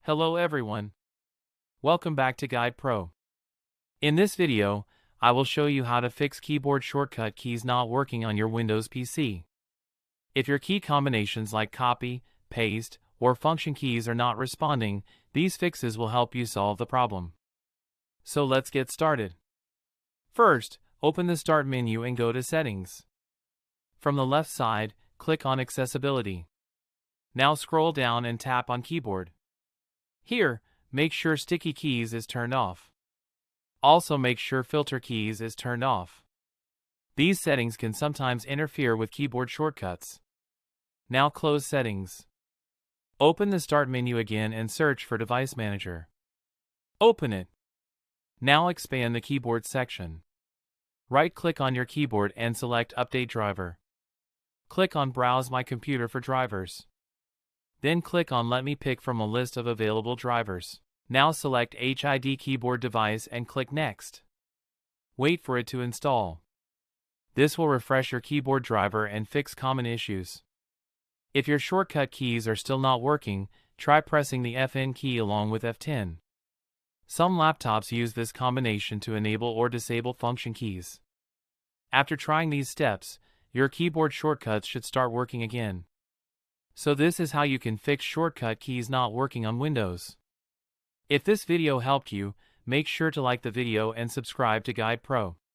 Hello everyone. Welcome back to Guide Pro. In this video, I will show you how to fix keyboard shortcut keys not working on your Windows PC. If your key combinations like copy, paste, or function keys are not responding, these fixes will help you solve the problem. So let's get started. First, open the Start menu and go to Settings. From the left side, click on Accessibility. Now scroll down and tap on Keyboard. Here, make sure Sticky Keys is turned off. Also make sure Filter Keys is turned off. These settings can sometimes interfere with keyboard shortcuts. Now close Settings. Open the Start menu again and search for Device Manager. Open it. Now expand the Keyboard section. Right-click on your keyboard and select Update Driver. Click on Browse My Computer for drivers. Then click on Let me pick from a list of available drivers. Now select HID keyboard device and click Next. Wait for it to install. This will refresh your keyboard driver and fix common issues. If your shortcut keys are still not working, try pressing the FN key along with F10. Some laptops use this combination to enable or disable function keys. After trying these steps, your keyboard shortcuts should start working again. So this is how you can fix shortcut keys not working on Windows. If this video helped you, make sure to like the video and subscribe to Guide Pro.